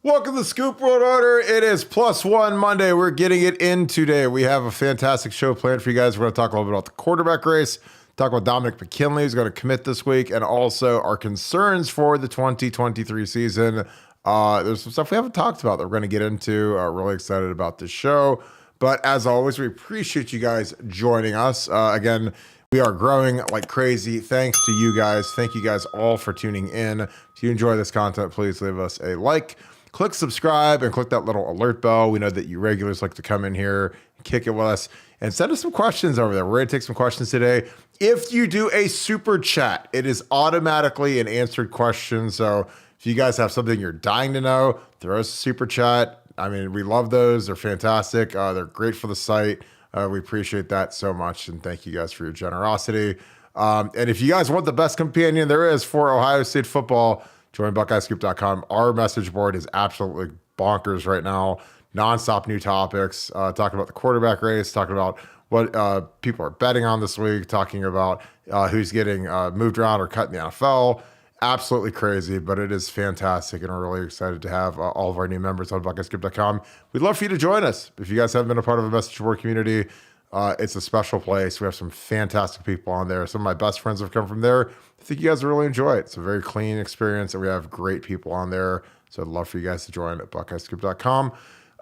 Welcome to Scoop World Order. It is +1 Monday. We're getting it in today. We have a fantastic show planned for you guys. We're going to talk a little bit about the quarterback race, talk about Dominic McKinley, who's going to commit this week, and also our concerns for the 2023 season. There's some stuff we haven't talked about that we're going to get into. Really excited about this show. But as always, we appreciate you guys joining us. Again, we are growing like crazy. Thanks to you guys. Thank you guys all for tuning in. If you enjoy this content, please leave us a like. Click subscribe and click that little alert bell. We know that you regulars like to come in here, kick it with us, and send us some questions over there. We're going to take some questions today. If you do a super chat, it is automatically an answered question. So if you guys have something you're dying to know, throw us a super chat. I mean, we love those. They're fantastic. They're great for the site. We appreciate that so much. And thank you guys for your generosity. And if you guys want the best companion there is for Ohio State football, join BuckeyeScoop.com. Our message board is absolutely bonkers right now. Nonstop new topics, talking about the quarterback race, talking about what people are betting on this week, talking about who's getting moved around or cut in the NFL. Absolutely crazy, but it is fantastic, and we're really excited to have all of our new members on BuckeyeScoop.com. We'd love for you to join us. If you guys haven't been a part of a message board community, it's a special place. We have some fantastic people on there. Some of my best friends have come from there. I think you guys will really enjoy it. It's a very clean experience, and we have great people on there. So I'd love for you guys to join at BuckeyeScoop.com.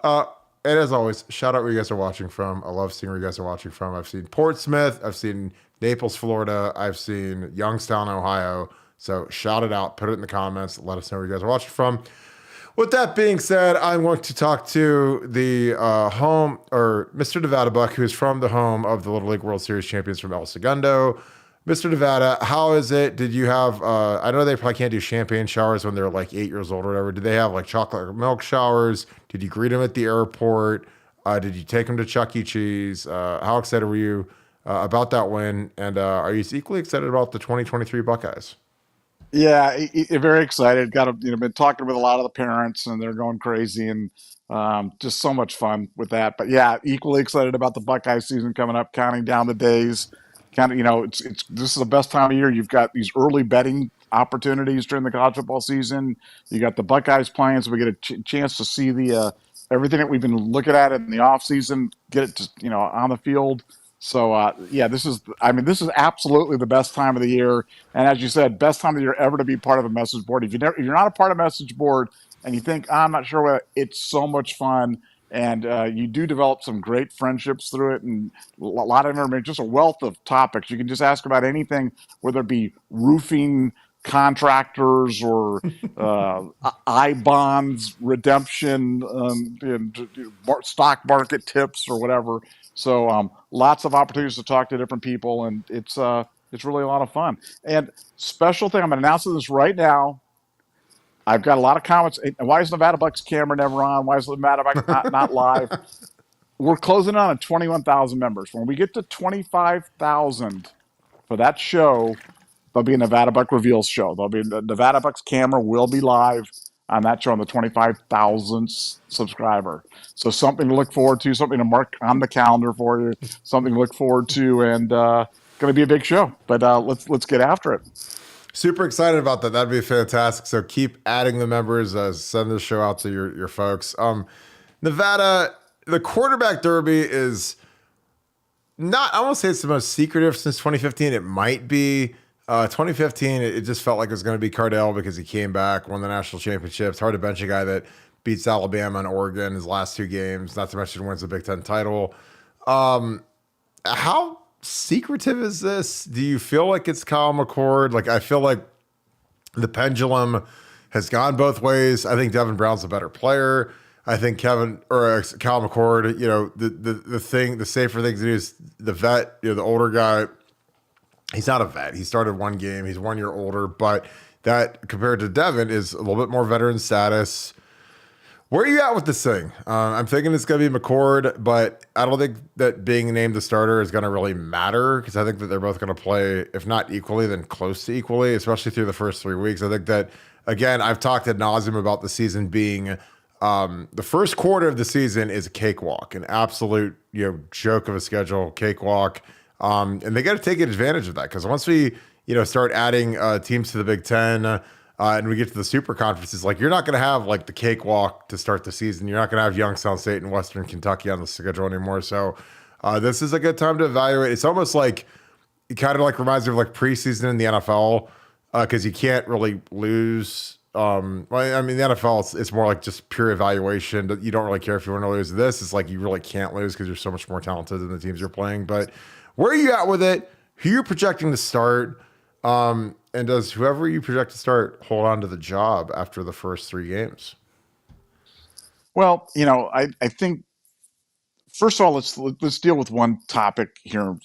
And as always, shout out where you guys are watching from. I love seeing where you guys are watching from. I've seen Portsmouth. I've seen Naples, Florida. I've seen Youngstown, Ohio. So shout it out. Put it in the comments. Let us know where you guys are watching from. With that being said, I'm going to talk to the home, or Mr. Nevada Buck, who is from the home of the Little League World Series champions from El Segundo. Mr. Nevada, how is it? Did you have, I know they probably can't do champagne showers when they're like 8 years old or whatever. Did they have like chocolate milk showers? Did you greet them at the airport? Did you take them to Chuck E. Cheese? How excited were you about that win? And are you equally excited about the 2023 Buckeyes? Yeah, very excited. Been talking with a lot of the parents, and they're going crazy, and just so much fun with that. But yeah, equally excited about the Buckeye season coming up, counting down the days. It's this is the best time of year. You've got these early betting opportunities during the college football season. You got the Buckeyes playing, so we get a chance to see the everything that we've been looking at in the off season, get it to, on the field. So yeah, this is absolutely the best time of the year, and as you said, best time of the year ever to be part of a message board. If you're not a part of a message board and you think, I'm not sure what, it's so much fun, and you do develop some great friendships through it, and a lot of information, just a wealth of topics. You can just ask about anything, whether it be roofing contractors or I bonds redemption, and stock market tips or whatever. So lots of opportunities to talk to different people, and it's really a lot of fun. And special thing, I'm announcing this right now. I've got a lot of comments. Why is Nevada Bucks camera never on? Why is Nevada Bucks not live? We're closing on 21,000 members. When we get to 25,000 for that show, there'll be a Nevada Buck Reveals show. There'll be the Nevada Bucks camera will be live on that show on the 25,000th subscriber. So something to look forward to, something to mark on the calendar for you, something to look forward to, and going to be a big show. But let's get after it. Super excited about that. That'd be fantastic. So keep adding the members. Send the show out to your folks. Nevada, the quarterback derby is not, I won't say it's the most secretive since 2015. It might be. 2015, it just felt like it was going to be Cardell because he came back, won the national championship. It's hard to bench a guy that beats Alabama and Oregon his last two games, not to mention wins the Big Ten title. How secretive is this? Do you feel like it's Kyle McCord? Like, I feel like the pendulum has gone both ways. I think Devin Brown's a better player. I think Kyle McCord, the safer thing to do is the vet, the older guy. He's not a vet. He started one game. He's 1 year older, but that compared to Devin is a little bit more veteran status. Where are you at with this thing? I'm thinking it's going to be McCord, but I don't think that being named the starter is going to really matter because I think that they're both going to play, if not equally, then close to equally, especially through the first 3 weeks. I think that, again, I've talked ad nauseum about the season being the first quarter of the season is a cakewalk, an absolute joke of a schedule, cakewalk. And they got to take advantage of that because once we start adding teams to the Big Ten, And we get to the super conferences, like you're not going to have like the cakewalk to start the season. You're not going to have Youngstown State and Western Kentucky on the schedule anymore. So this is a good time to evaluate. It's almost like it kind of like reminds me of like preseason in the NFL because you can't really lose. Well, I mean, the NFL, it's more like just pure evaluation. You don't really care if you want to lose. This is like you really can't lose because you're so much more talented than the teams you're playing. But where are you at with it? Who you're projecting to start? And does whoever you project to start hold on to the job after the first 3 games? Well, I think first of all, let's deal with one topic here.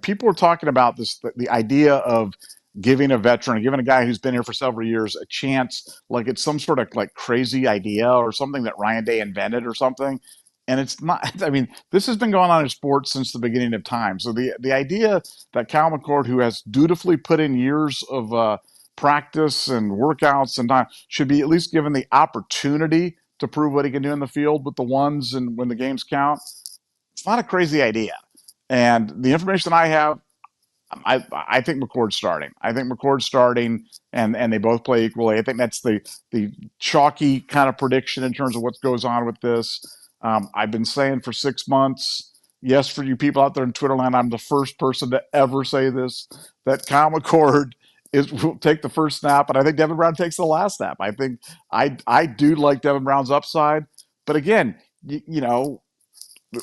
People are talking about this, the idea of giving a veteran, giving a guy who's been here for several years a chance, like it's some sort of like crazy idea or something that Ryan Day invented or something. And it's not. I mean, this has been going on in sports since the beginning of time. So the idea that Cal McCord, who has dutifully put in years of practice and workouts and time, should be at least given the opportunity to prove what he can do in the field with the ones and when the games count. It's not a crazy idea. And the information I have, I think McCord's starting. I think McCord's starting, and they both play equally. I think that's the chalky kind of prediction in terms of what goes on with this. I've been saying for 6 months, yes, for you people out there in Twitter land, I'm the first person to ever say this, that Kyle McCord will take the first snap, and I think Devin Brown takes the last snap. I think I do like Devin Brown's upside, but again,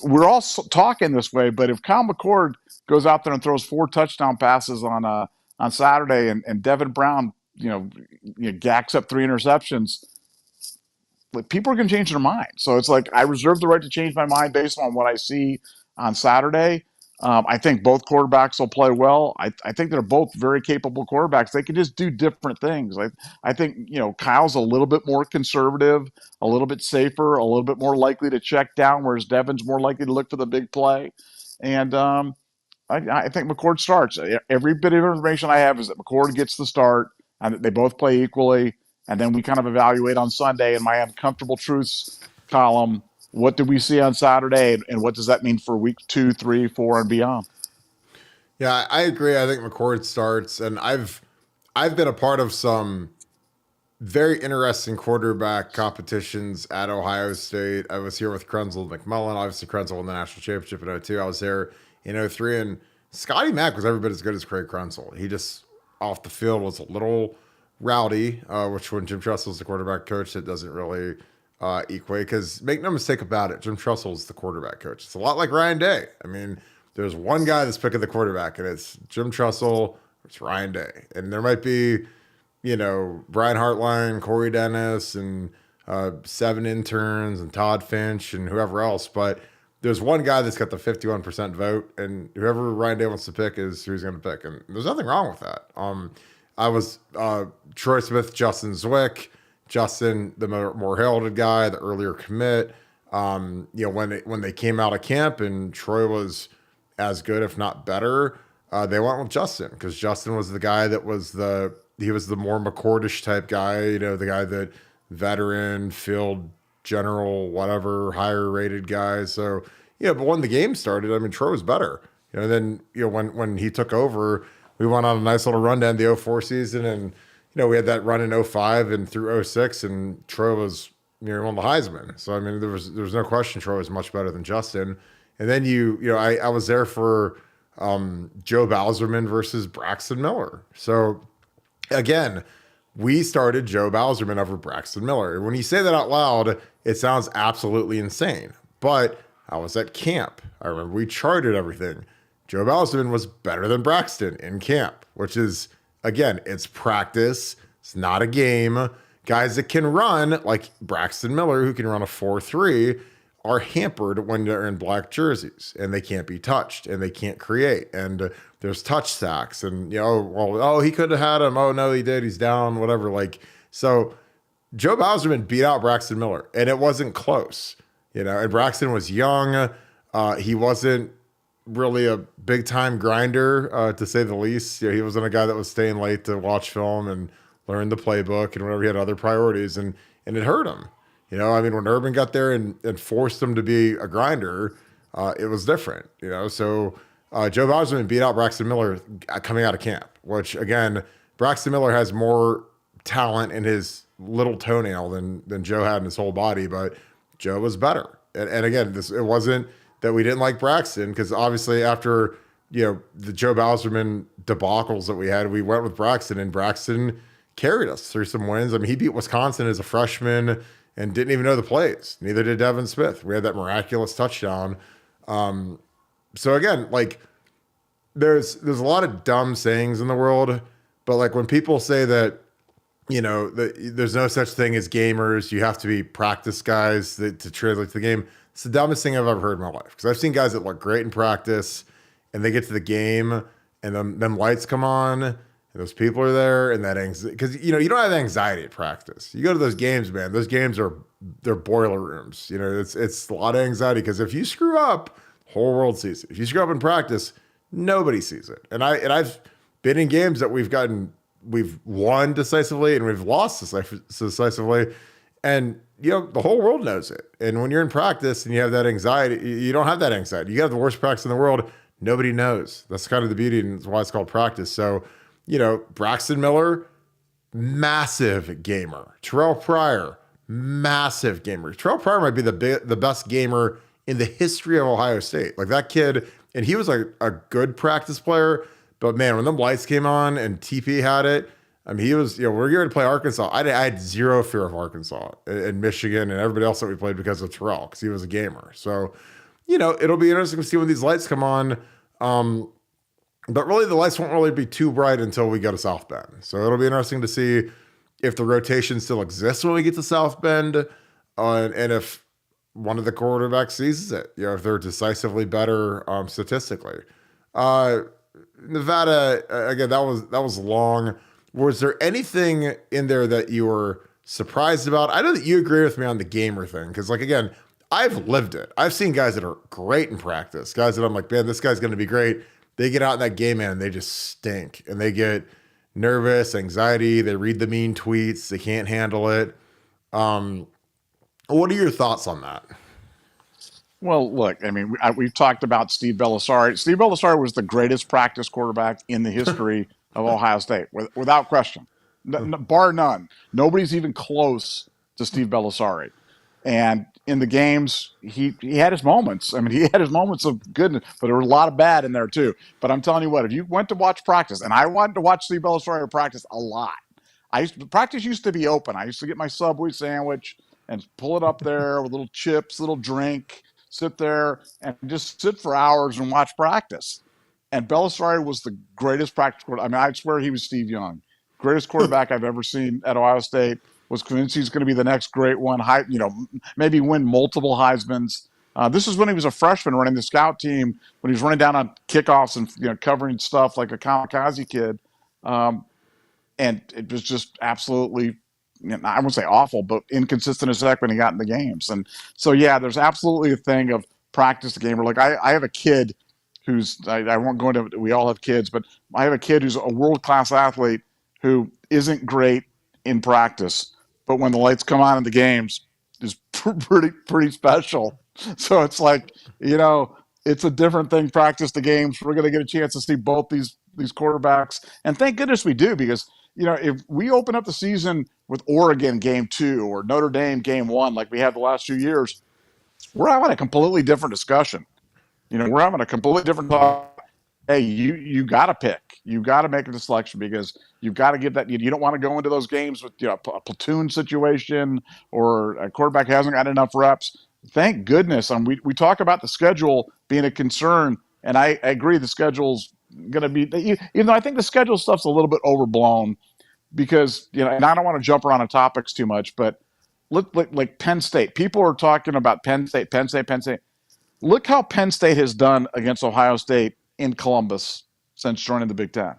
we're all talking this way, but if Kyle McCord goes out there and throws 4 touchdown passes on Saturday, and Devin Brown, gacks up 3 interceptions, like, people are going to change their mind. So it's like I reserve the right to change my mind based on what I see on Saturday. I think both quarterbacks will play well. I think they're both very capable quarterbacks. They can just do different things. I think, Kyle's a little bit more conservative, a little bit safer, a little bit more likely to check down, whereas Devin's more likely to look for the big play. And I think McCord starts. Every bit of information I have is that McCord gets the start and that they both play equally. And then we kind of evaluate on Sunday in my uncomfortable truths column. What did we see on Saturday, and what does that mean for week 2, 3, 4, and beyond? Yeah, I agree. I think McCord starts, and I've been a part of some very interesting quarterback competitions at Ohio State. I was here with Krenzel and McMullen. Obviously, Krenzel won the national championship in 02. I was there in 03, and Scotty Mack was every bit as good as Craig Krenzel. He just, off the field, was a little rowdy, which when Jim Tressel's the quarterback coach, it doesn't really equate, because make no mistake about it, Jim Tressel is the quarterback coach. It's a lot like Ryan Day. I mean, there's one guy that's picking the quarterback, and it's Jim Tressel, it's Ryan Day. And there might be, Brian Hartline, Corey Dennis, and 7 interns, and Todd Finch, and whoever else. But there's one guy that's got the 51% vote, and whoever Ryan Day wants to pick is who he's going to pick. And there's nothing wrong with that. I was Troy Smith, Justin Zwick, Justin, the more heralded guy, the earlier commit. When they came out of camp and Troy was as good, if not better, they went with Justin, because Justin was the guy that was the more McCordish type guy, the guy that veteran, field general, whatever, higher rated guy. So, but when the game started, I mean, Troy was better. Then when he took over, we went on a nice little run down the 04 season, and we had that run in 05 and through 06, and Troy was won the Heisman. So I mean, there was no question Troy was much better than Justin. And then I was there for Joe Bauserman versus Braxton Miller. So again, we started Joe Bauserman over Braxton Miller. When you say that out loud, it sounds absolutely insane. But I was at camp. I remember we charted everything. Joe Bauserman was better than Braxton in camp, which is, again, it's practice. It's not a game. Guys that can run, like Braxton Miller, who can run a 4.3, are hampered when they're in black jerseys, and they can't be touched, and they can't create. And there's touch sacks, and, he could have had him. Oh, no, he did. He's down, whatever. So Joe Bauserman beat out Braxton Miller, and it wasn't close, and Braxton was young. He wasn't really a big time grinder, to say the least. He wasn't a guy that was staying late to watch film and learn the playbook and whatever. He had other priorities, and it hurt him. I mean, when Urban got there and forced him to be a grinder, it was different. So Joe Bauserman beat out Braxton Miller coming out of camp, which again, Braxton Miller has more talent in his little toenail than Joe had in his whole body, but Joe was better. And again, it wasn't that we didn't like Braxton, because obviously after the Joe Bowserman debacles that we had, we went with Braxton, and Braxton carried us through some wins. I mean, he beat Wisconsin as a freshman and didn't even know the plays. Neither did Devin Smith. We had that miraculous touchdown. So again, like there's a lot of dumb sayings in the world, but like when people say that there's no such thing as gamers, you have to be practice guys to translate to the game. It's the dumbest thing I've ever heard in my life, because I've seen guys that look great in practice and they get to the game and them lights come on and those people are there, and that anxiety, because you don't have anxiety at practice. You go to those games, man. Those games they're boiler rooms. It's a lot of anxiety, because if you screw up, the whole world sees it. If you screw up in practice, nobody sees it. And I've been in games that we've won decisively and we've lost decisively, and the whole world knows it. And when you're in practice and you have that anxiety, you don't have that anxiety. You have the worst practice in the world. Nobody knows. That's kind of the beauty, and that's why it's called practice. So, Braxton Miller, massive gamer. Terrell Pryor, massive gamer. Terrell Pryor might be the best gamer in the history of Ohio State. Like that kid, and he was like a good practice player, but man, when them lights came on and TP had it, I mean, he was, we're going to play Arkansas. I had zero fear of Arkansas and Michigan and everybody else that we played because of Terrell, because he was a gamer. So, it'll be interesting to see when these lights come on. But really, the lights won't really be too bright until we go to South Bend. So it'll be interesting to see if the rotation still exists when we get to South Bend, and if one of the quarterbacks seizes it, if they're decisively better statistically. Nevada, again, that was long. Was there anything in there that you were surprised about? I know that you agree with me on the gamer thing, because, like, again, I've lived it. I've seen guys that are great in practice, guys that I'm like, man, this guy's going to be great. They get out in that game, man, and they just stink, and they get nervous, anxiety. They read the mean tweets. They can't handle it. What are your thoughts on that? Well, look, I mean, we've talked about Steve Bellisari. Steve Bellisari was the greatest practice quarterback in the history of Ohio State, without question, bar none. Nobody's even close to Steve Bellisari. And in the games, he had his moments. I mean, he had his moments of goodness, but there were a lot of bad in there too. But I'm telling you what, if you went to watch practice, and I wanted to watch Steve Bellisari practice a lot. Practice used to be open. I used to get my Subway sandwich and pull it up there with little chips, little drink, sit there and just sit for hours and watch practice. And Bellisari was the greatest practice quarterback. I mean, I swear he was Steve Young. Greatest quarterback I've ever seen at Ohio State. Was convinced he's going to be the next great one. Maybe win multiple Heismans. This is when he was a freshman running the scout team, when he was running down on kickoffs and covering stuff like a kamikaze kid. And it was just absolutely, I won't say awful, but inconsistent as heck when he got in the games. And so, yeah, there's absolutely a thing of practice the gamer. Like I have a kid who's, I won't go into, we all have kids, but I have a kid who's a world-class athlete who isn't great in practice, but when the lights come on in the games, is pretty special. So it's like, it's a different thing. Practice the games. We're going to get a chance to see both these quarterbacks, and thank goodness we do, because if we open up the season with Oregon game 2 or Notre Dame game 1, like we had the last few years, we're having a completely different discussion. We're having a completely different talk. Hey, you got to pick. You got to make a selection, because you've got to get that. You don't want to go into those games with a platoon situation or a quarterback who hasn't got enough reps. Thank goodness. We talk about the schedule being a concern, and I agree the schedule's going to be. Even though I think the schedule stuff's a little bit overblown, because and I don't want to jump around on topics too much, but look like Penn State. People are talking about Penn State. Look how Penn State has done against Ohio State in Columbus since joining the Big Ten.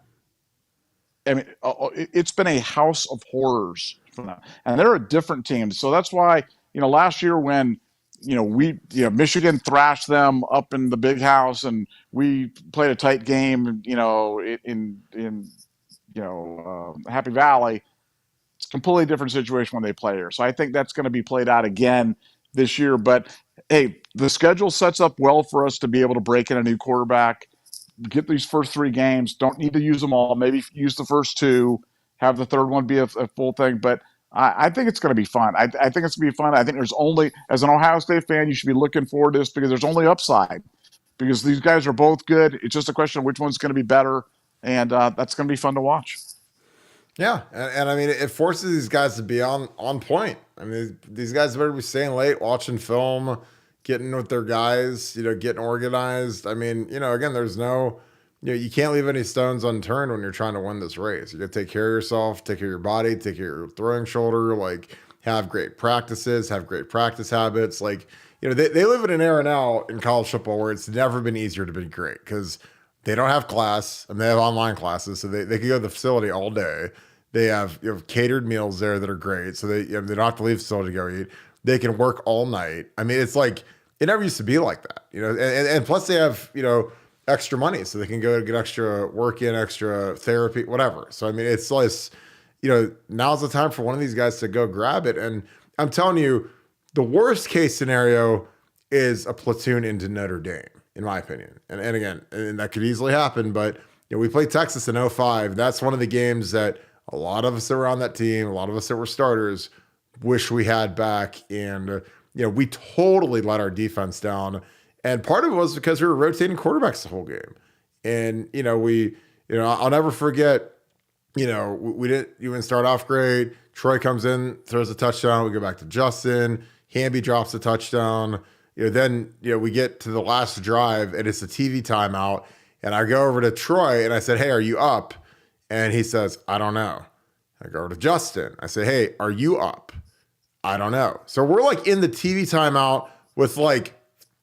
I mean, it's been a house of horrors for them, and they're a different team. So that's why, last year when, Michigan thrashed them up in the Big House, and we played a tight game, in Happy Valley. It's a completely different situation when they play here. So I think that's going to be played out again this year. But hey, the schedule sets up well for us to be able to break in a new quarterback. Get these first 3 games. Don't need to use them all. Maybe use the first 2. have the third one be a full thing. But I think it's going to be fun. I think it's going to be fun. I think there's only, as an Ohio State fan, you should be looking forward to this because there's only upside because these guys are both good. It's just a question of which one's going to be better, and that's going to be fun to watch. Yeah, and I mean, it forces these guys to be on point. I mean, these guys better be staying late, watching film, getting with their guys, getting organized. I mean, again, there's no, you can't leave any stones unturned when you're trying to win this race. You got to take care of yourself, take care of your body, take care of your throwing shoulder, like have great practices, have great practice habits. Like, they live in an era now in college football where it's never been easier to be great because they don't have class and they have online classes. So they can go to the facility all day. They have catered meals there that are great. So they don't have to leave the facility to go eat. They can work all night. I mean, it's like, it never used to be like that, and plus they have, extra money so they can go get extra work in, extra therapy, whatever. So, I mean, it's like, now's the time for one of these guys to go grab it. And I'm telling you, the worst case scenario is a platoon into Notre Dame, in my opinion. And again, and that could easily happen, but we played Texas in 2005. That's one of the games that a lot of us that were on that team, a lot of us that were starters, wish we had back. And, we totally let our defense down. And part of it was because we were rotating quarterbacks the whole game. And, I'll never forget, we didn't start off great. Troy comes in, throws a touchdown. We go back to Justin. Hamby drops a touchdown. Then we get to the last drive and it's a TV timeout. And I go over to Troy and I said, "Hey, are you up?" And he says, "I don't know." I go over to Justin. I say, "Hey, are you up?" "I don't know." So we're like in the TV timeout with like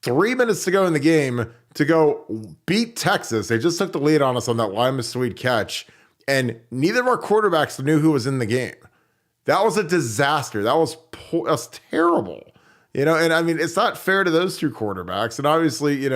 3 minutes to go in the game to go beat Texas. They just took the lead on us on that Lima Sweet catch. And neither of our quarterbacks knew who was in the game. That was a disaster. That was terrible. And I mean, it's not fair to those two quarterbacks. And obviously,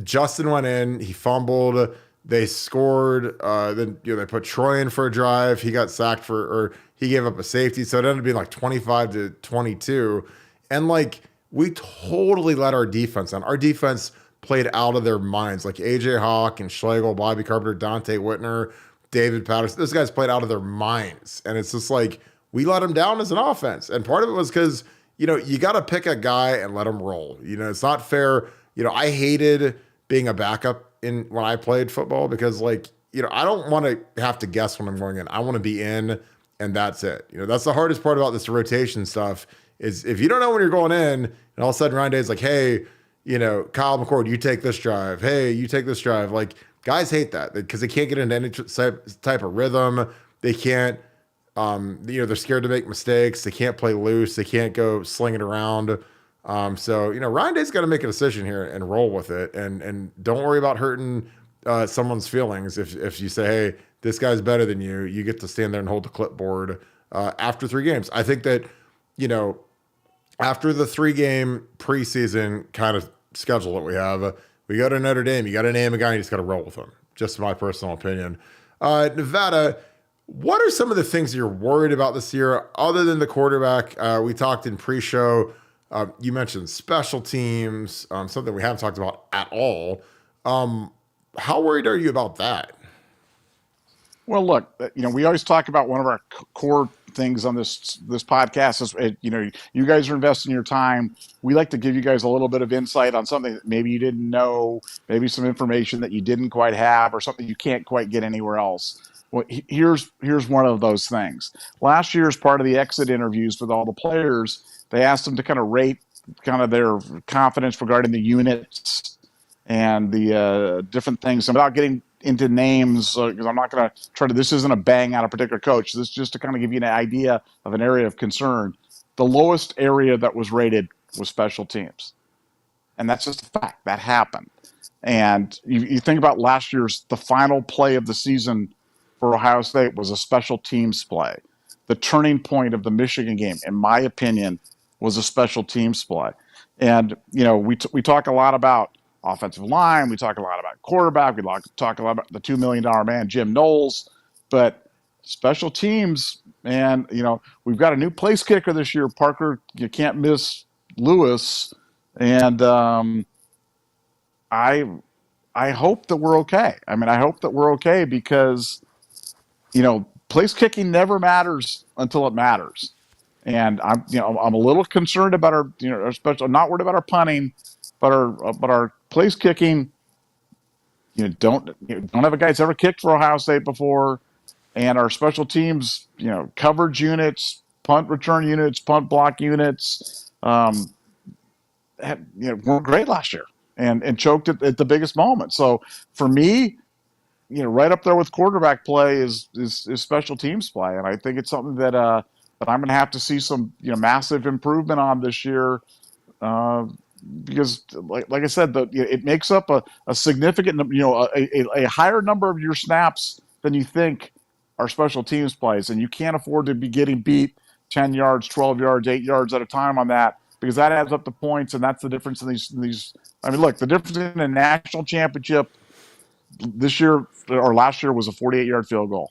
Justin went in, he fumbled, they scored. Then they put Troy in for a drive. He got sacked or he gave up a safety, so it ended up being like 25-22. And like we totally let our defense down. Our defense played out of their minds. Like AJ Hawk and Schlegel, Bobby Carpenter, Dante Whitner, David Patterson. Those guys played out of their minds, and it's just like we let them down as an offense. And part of it was because you got to pick a guy and let him roll. It's not fair. I hated being a backup when I played football because I don't want to have to guess when I'm going in. I want to be in, and that's it. That's the hardest part about this rotation stuff is if you don't know when you're going in, and all of a sudden Ryan Day's like, "Hey, Kyle McCord, you take this drive. Hey, you take this drive." Like guys hate that because they can't get into any type of rhythm. They can't, they're scared to make mistakes. They can't play loose. They can't go sling it around. So, Ryan Day's got to make a decision here and roll with it. And don't worry about hurting someone's feelings. If you say, "Hey, this guy's better than you," you get to stand there and hold the clipboard after 3 games. I think that, after the 3-game preseason kind of schedule that we have, we go to Notre Dame. You got to name a guy, and you just got to roll with him. Just my personal opinion. Nevada, what are some of the things you're worried about this year other than the quarterback? We talked in pre-show. You mentioned special teams, something we haven't talked about at all. How worried are you about that? Well, look, we always talk about one of our core things on this podcast is, you guys are investing your time. We like to give you guys a little bit of insight on something that maybe you didn't know, maybe some information that you didn't quite have, or something you can't quite get anywhere else. Well, here's one of those things. Last year, as part of the exit interviews with all the players, they asked them to kind of rate kind of their confidence regarding the units and the different things. And without getting into names, because I'm not going to try to, this isn't a bang out a particular coach. This is just to kind of give you an idea of an area of concern. The lowest area that was rated was special teams. And that's just a fact. That happened. And you think about last year's, the final play of the season for Ohio State was a special teams play. The turning point of the Michigan game, in my opinion, was a special teams play. And, we talk a lot about offensive line. We talk a lot about quarterback. We talk a lot about the $2 million man, Jim Knowles. But special teams, and, we've got a new place kicker this year, Parker. You can't miss Lewis. And I hope that we're okay. I mean, I hope that we're okay because Place kicking never matters until it matters. And I'm a little concerned about our special. I'm not worried about our punting, but our place kicking. Don't have a guy that's ever kicked for Ohio State before, and our special teams, coverage units, punt return units, punt block units, weren't great last year, and choked at the biggest moment. So for me, right up there with quarterback play is special teams play, and I think it's something that I'm going to have to see some massive improvement on this year, uh, because like I said, it makes up a significant a higher number of your snaps than you think are special teams plays, and you can't afford to be getting beat 10 yards, 12 yards, 8 yards at a time on that, because that adds up to points, and that's the difference in these. I mean, look, the difference in a national championship this year or last year was a 48-yard field goal.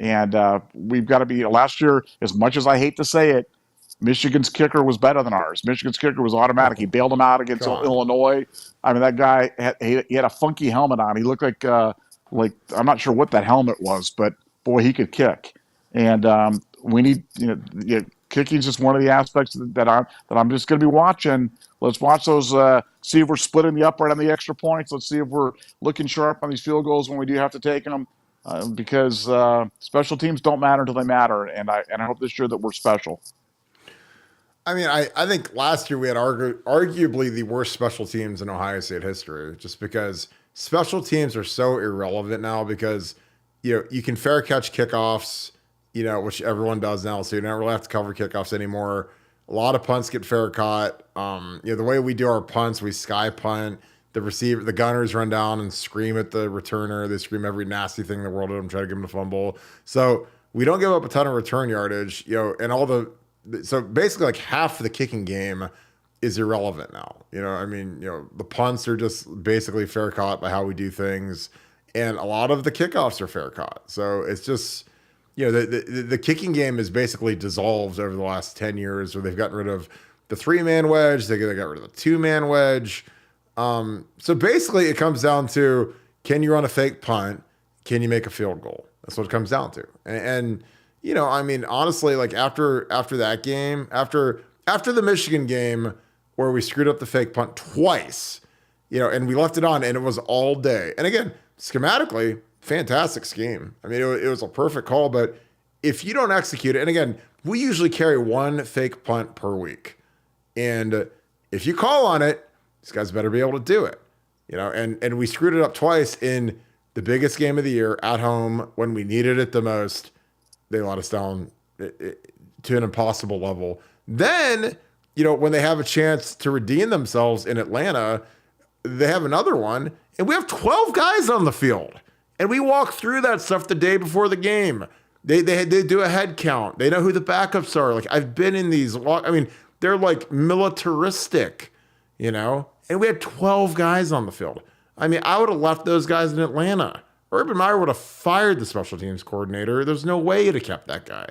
And we've got to be, last year, as much as I hate to say it, Michigan's kicker was better than ours. Michigan's kicker was automatic. He bailed him out against Illinois. I mean, that guy he had a funky helmet on. He looked like I'm not sure what that helmet was, but boy, he could kick. And we need kicking is just one of the aspects that I'm just going to be watching. Let's watch those. See if we're splitting the upright on the extra points. Let's see if we're looking sharp on these field goals when we do have to take them. Because special teams don't matter until they matter, and I hope this year that we're special. I mean, I think last year we had arguably the worst special teams in Ohio State history, just because special teams are so irrelevant now because, you can fair catch kickoffs, which everyone does now, so you don't really have to cover kickoffs anymore. A lot of punts get fair caught. The way we do our punts, we sky punt. The gunners run down and scream at the returner. They scream every nasty thing in the world at them, try to give them a fumble. So we don't give up a ton of return yardage, and so basically like half the kicking game is irrelevant now. The punts are just basically fair caught by how we do things. And a lot of the kickoffs are fair caught. So it's just, the kicking game is basically dissolved over the last 10 years where they've gotten rid of the 3-man wedge. They got rid of the 2-man wedge. So basically it comes down to, can you run a fake punt? Can you make a field goal? That's what it comes down to. And honestly, like after that game, after the Michigan game where we screwed up the fake punt twice, and we left it on and it was all day. And again, schematically, fantastic scheme. I mean, it was a perfect call, but if you don't execute it, and again, we usually carry one fake punt per week. And if you call on it, these guys better be able to do it, and we screwed it up twice in the biggest game of the year at home when we needed it the most. They let us down to an impossible level. Then, when they have a chance to redeem themselves in Atlanta, they have another one, and we have 12 guys on the field. And we walk through that stuff the day before the game. They do a head count. They know who the backups are. Like, I've been in these. They're like militaristic, and we had 12 guys on the field. I would have left those guys in Atlanta. Urban Meyer would have fired the special teams coordinator. There's no way he'd have kept that guy,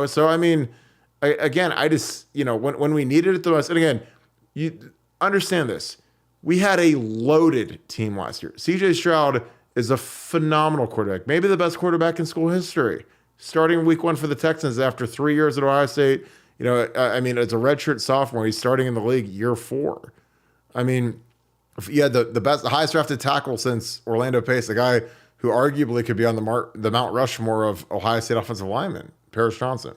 So, I just, when we needed it the most, and again, you understand this. We had a loaded team last year. CJ Stroud is a phenomenal quarterback, maybe the best quarterback in school history. Starting week 1 for the Texans after 3 years at Ohio State, as a redshirt sophomore, he's starting in the league year 4. The highest drafted tackle since Orlando Pace, the guy who arguably could be on the Mount Rushmore of Ohio State offensive linemen, Paris Johnson.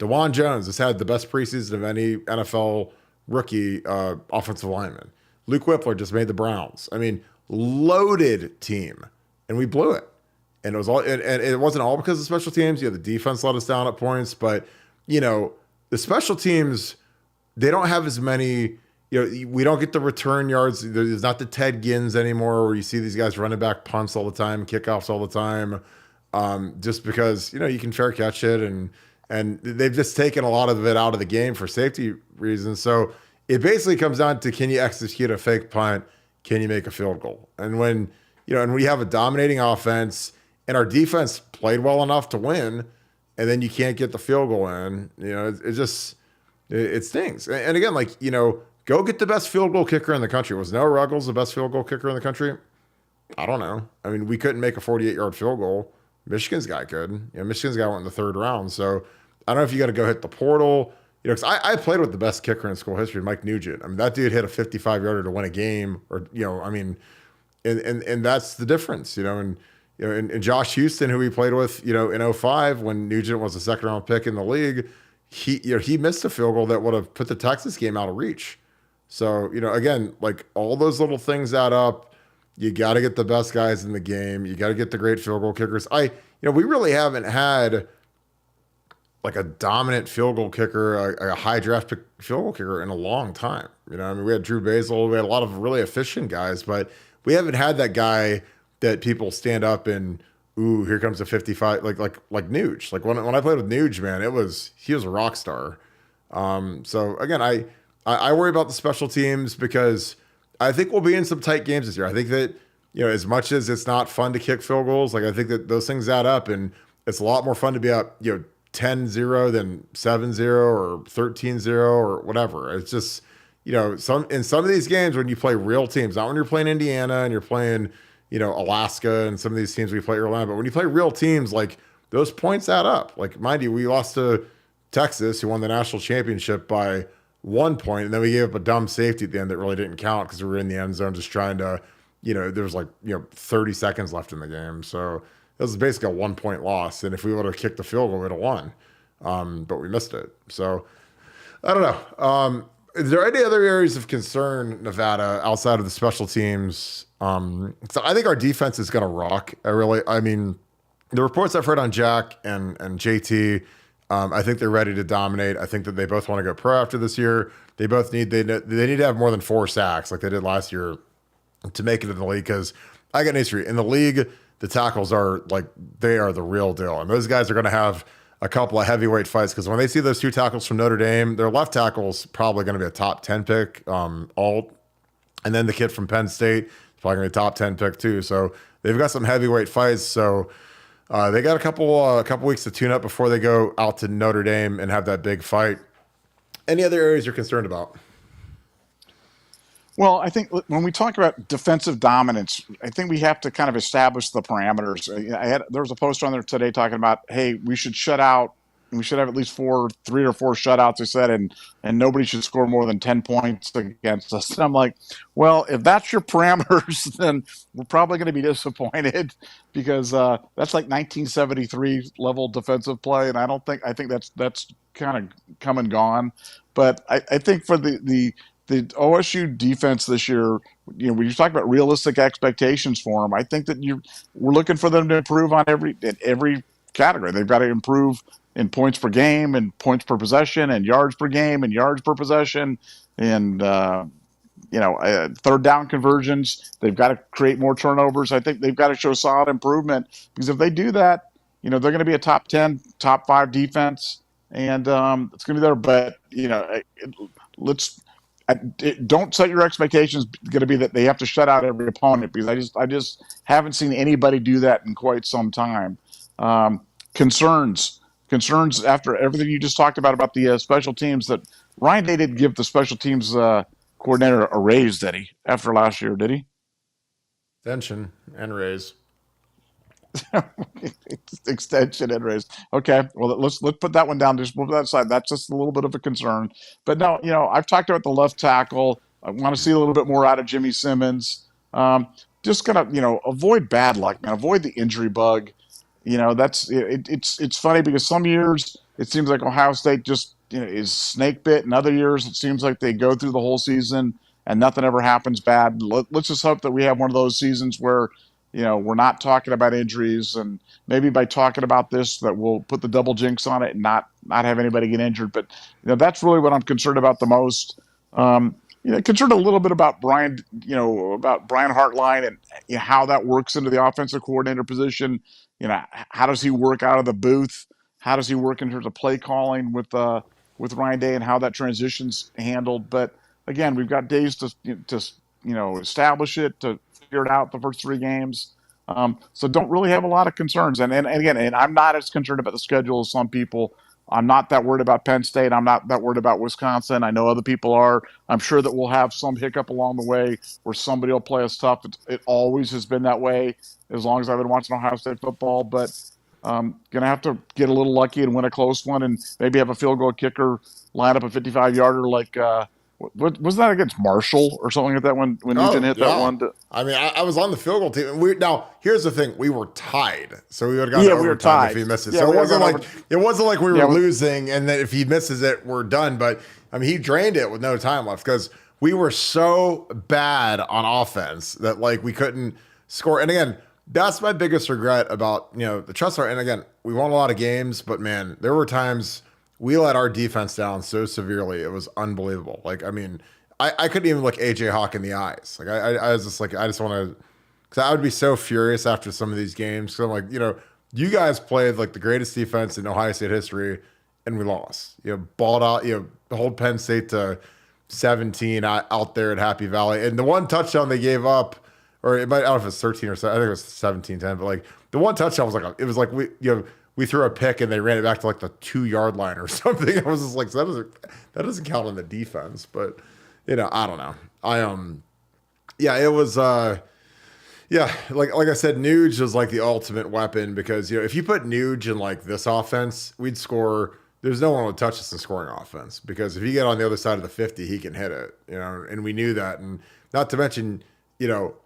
DeJuan Jones has had the best preseason of any NFL rookie offensive lineman. Luke Whippler just made the Browns. Loaded team, and we blew it. And it was all, and it wasn't all because of special teams. The defense let us down at points, but the special teams, they don't have as many. We don't get the return yards. There's not the Ted Gins anymore where you see these guys running back punts all the time, kickoffs all the time, just because, you can fair catch it. And they've just taken a lot of it out of the game for safety reasons. So it basically comes down to, can you execute a fake punt? Can you make a field goal? And when, and we have a dominating offense and our defense played well enough to win, and then you can't get the field goal in, it stings. And again, go get the best field goal kicker in the country. Was Noah Ruggles the best field goal kicker in the country? I don't know. We couldn't make a 48-yard field goal. Michigan's got good. Michigan's got one in the third round. So I don't know if you got to go hit the portal. Because I played with the best kicker in school history, Mike Nugent. I mean, that dude hit a 55-yarder to win a game, or I mean, and that's the difference, and Josh Houston, who we played with, in '05 when Nugent was a second round pick in the league, he missed a field goal that would have put the Texas game out of reach. So, again, like all those little things add up. You got to get the best guys in the game. You got to get the great field goal kickers. We really haven't had like a dominant field goal kicker, a high draft pick field goal kicker in a long time. We had Drew Basil, we had a lot of really efficient guys, but we haven't had that guy that people stand up and, ooh, here comes a 55, like Nuge. Like when I played with Nuge, man, he was a rock star. So again, I worry about the special teams because I think we'll be in some tight games this year. I think that, as much as it's not fun to kick field goals, like I think that those things add up, and it's a lot more fun to be up, 10-0 than 7-0 or 13-0 or whatever. It's just, in some of these games when you play real teams, not when you're playing Indiana and you're playing, Alaska and some of these teams we play early on, but when you play real teams, like those points add up. Like, mind you, we lost to Texas, who won the national championship by 1 point, and then we gave up a dumb safety at the end that really didn't count because we were in the end zone just trying to, there was 30 seconds left in the game. So it was basically a 1 point loss. And if we would have kicked the field goal, we'd have won. But we missed it. So I don't know. Is there any other areas of concern, Nevada, outside of the special teams? So I think our defense is going to rock. I mean, the reports I've heard on Jack and JT, I think they're ready to dominate. I think that they both want to go pro after this year. They both need to have more than 4 sacks like they did last year to make it in the league. Because I got an history in the league. The tackles are they are the real deal. And those guys are going to have a couple of heavyweight fights because when they see those 2 tackles from Notre Dame, their left tackle's probably going to be a top 10 pick, alt. And then the kid from Penn State is probably going to be a top 10 pick too. So they've got some heavyweight fights. So they got a couple weeks to tune up before they go out to Notre Dame and have that big fight. Any other areas you're concerned about? Well, I think when we talk about defensive dominance, I think we have to kind of establish the parameters. There was a post on there today talking about, hey, we should have at least 3 or 4 shutouts, they said, and nobody should score more than 10 points against us. And I'm like, well, if that's your parameters, then we're probably going to be disappointed because that's like 1973 level defensive play, and I think that's kind of come and gone. But I think for the OSU defense this year, when you talk about realistic expectations for them, I think that we're looking for them to improve on every category. They've got to improve in points per game and points per possession and yards per game and yards per possession and third down conversions. They've got to create more turnovers. I think they've got to show solid improvement because if they do that, they're going to be a top 10, top 5 defense, and it's going to be there. But don't set your expectations going to be that they have to shut out every opponent because I just haven't seen anybody do that in quite some time. Concerns after everything you just talked about the special teams, that Ryan Day didn't give the special teams coordinator a raise, did he? After last year, did he? Extension and raise. Extension and raise. Okay, well let's put that one down. Just move that aside. That's just a little bit of a concern. But no, I've talked about the left tackle. I want to see a little bit more out of Jimmy Simmons. Just gonna avoid bad luck, man. Avoid the injury bug. It's funny because some years it seems like Ohio State just is snake bit, and other years it seems like they go through the whole season and nothing ever happens bad. Let's just hope that we have one of those seasons where we're not talking about injuries, and maybe by talking about this that we'll put the double jinx on it and not have anybody get injured. But that's really what I'm concerned about the most. Concerned a little bit about Brian Hartline and how that works into the offensive coordinator position. How does he work out of the booth? How does he work in terms of play calling with Ryan Day and how that transition's handled? But again, we've got days to establish it, to figure it out the first 3 games. So don't really have a lot of concerns. And again, I'm not as concerned about the schedule as some people I'm not that worried about Penn State. I'm not that worried about Wisconsin. I know other people are. I'm sure that we'll have some hiccup along the way where somebody will play us tough. It always has been that way as long as I've been watching Ohio State football. But gonna have to get a little lucky and win a close one, and maybe have a field goal kicker line up a 55-yarder like what was that against Marshall or something like that when Nugent Oh hit that yeah. one? I mean, I was on the field goal team. And now here's the thing: we were tied, so we would have gone to Yeah, we were overtime if tied. he missed it. Yeah, So we had gone over. it wasn't like we were Yeah, losing, and that if he misses it, we're done. But I mean, he drained it with no time left because we were so bad on offense that like we couldn't score. And again, that's my biggest regret about the trust. And again, we won a lot of games, but man, there were times we let our defense down so severely. It was unbelievable. Like I mean. I couldn't even look AJ Hawk in the eyes. Like I was just like, I just want to, because I would be so furious after some of these games. Because I'm like, you guys played like the greatest defense in Ohio State history, and we lost. Balled out. Hold Penn State to 17 out there at Happy Valley, and the one touchdown they gave up, or it might I don't know if it's 13 or so. I think it was 17-10. But like the one touchdown was like it was like we threw a pick and they ran it back to like the 2-yard line or something. I was just like, so that doesn't count on the defense, but. I don't know. Yeah, it was, yeah, like I said, Nuge was like the ultimate weapon because, if you put Nuge in like this offense, we'd score. There's no one would touch us in scoring offense because if you get on the other side of the 50, he can hit it, and we knew that. And not to mention,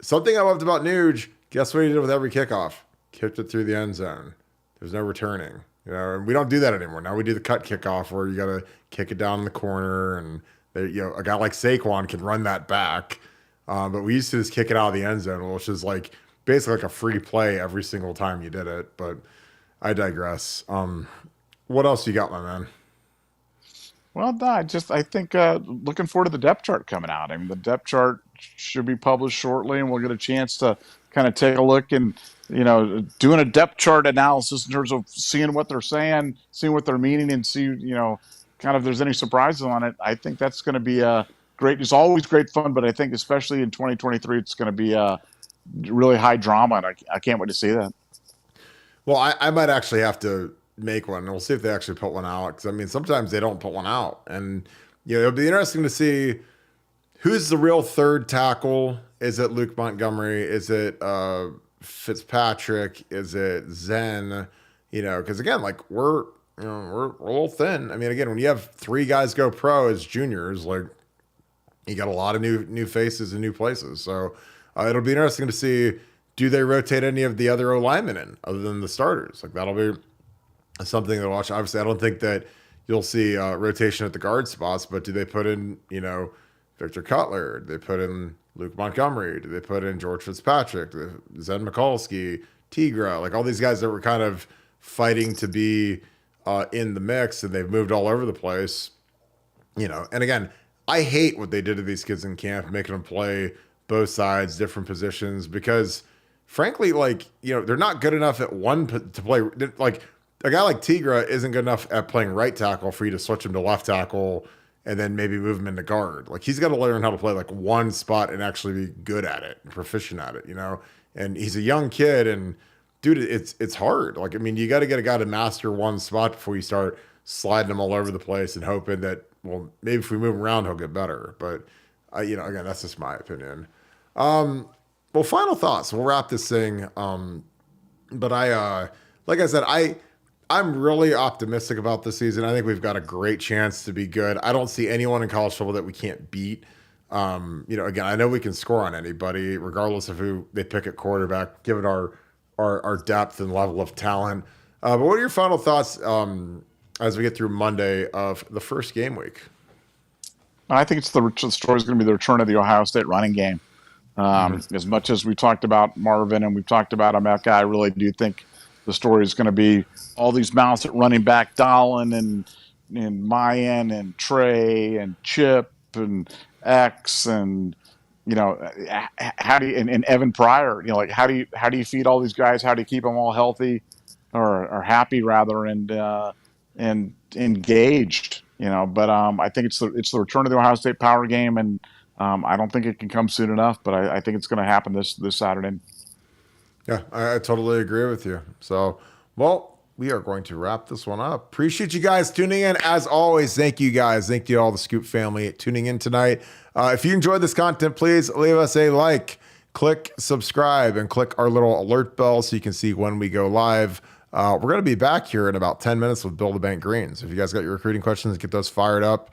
something I loved about Nuge, guess what he did with every kickoff? Kicked it through the end zone. There's no returning, and we don't do that anymore. Now we do the cut kickoff where you got to kick it down in the corner and a guy like Saquon can run that back, but we used to just kick it out of the end zone, which is like basically like a free play every single time you did it. But I digress. What else you got, my man? Well, no, I think looking forward to the depth chart coming out. I mean, the depth chart should be published shortly, and we'll get a chance to kind of take a look and doing a depth chart analysis in terms of seeing what they're saying, seeing what they're meaning, and see kind of if there's any surprises on it. I think that's going to be great. It's always great fun, but I think especially in 2023, it's going to be really high drama, and I can't wait to see that. Well, I might actually have to make one. We'll see if they actually put one out. Because I mean, sometimes they don't put one out, and it'll be interesting to see who's the real third tackle. Is it Luke Montgomery? Is it Fitzpatrick? Is it Zen? Because again, like we're a little thin. I mean, again, when you have 3 guys go pro as juniors, like you got a lot of new faces and new places. So it'll be interesting to see, do they rotate any of the other O linemen in other than the starters? Like that'll be something to watch. Obviously, I don't think that you'll see rotation at the guard spots, but do they put in, Victor Cutler? Do they put in Luke Montgomery? Do they put in George Fitzpatrick? Zen Mikulski, Tigra? Like all these guys that were kind of fighting to be in the mix, and they've moved all over the place, and again, I hate what they did to these kids in camp, making them play both sides, different positions, because frankly, like, they're not good enough at one to play. Like a guy like Tigra isn't good enough at playing right tackle for you to switch him to left tackle and then maybe move him into guard. Like he's got to learn how to play like one spot and actually be good at it, proficient at it, and he's a young kid, and dude, it's hard. Like, I mean, you got to get a guy to master one spot before you start sliding him all over the place and hoping that, well, maybe if we move him around, he'll get better. But, again, that's just my opinion. Well, final thoughts. We'll wrap this thing. But like I said, I'm really optimistic about this season. I think we've got a great chance to be good. I don't see anyone in college football that we can't beat. Again, I know we can score on anybody, regardless of who they pick at quarterback, given our depth and level of talent. But what are your final thoughts as we get through Monday of the first game week? I think the story is going to be the return of the Ohio State running game. As much as we talked about Marvin and we've talked about Emeka, I really do think the story is going to be all these mouths at running back, Dolan and Mayan and Trey and Chip and X and how do you and Evan Pryor, like how do you feed all these guys? How do you keep them all healthy or happy rather and engaged? But I think it's the return of the Ohio State power game, and I don't think it can come soon enough. But I think it's going to happen this Saturday. Yeah, I totally agree with you. So, well, we are going to wrap this one up. Appreciate you guys tuning in. As always, thank you guys. Thank you to all the Scoop family tuning in tonight. If you enjoyed this content, please leave us a like, click subscribe, and click our little alert bell so you can see when we go live. We're going to be back here in about 10 minutes with Bill the Bank Greens. If you guys got your recruiting questions, get those fired up.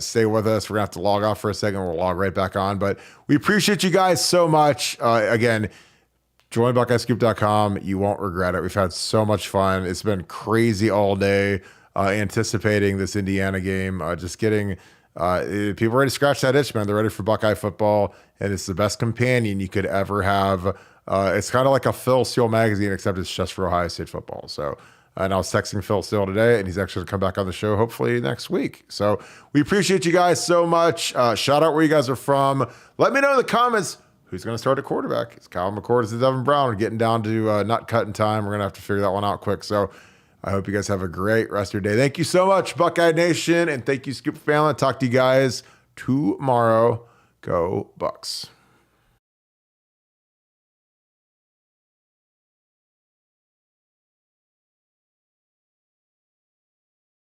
Stay with us. We're going to have to log off for a second. We'll log right back on. But we appreciate you guys so much. Again, join BuckeyeScoop.com. You won't regret it. We've had so much fun. It's been crazy all day anticipating this Indiana game. Just getting people ready to scratch that itch, man. They're ready for Buckeye football, and it's the best companion you could ever have. It's kind of like a Phil Steele magazine, except it's just for Ohio State football. So, and I was texting Phil Steele today, and he's actually going to come back on the show hopefully next week. So we appreciate you guys so much. Shout out where you guys are from. Let me know in the comments who's going to start at quarterback. It's Kyle McCord. It's Devin Brown. We're getting down to not cutting time. We're going to have to figure that one out quick. So I hope you guys have a great rest of your day. Thank you so much, Buckeye Nation, and thank you, Scoop family. Talk to you guys tomorrow. Go Bucks.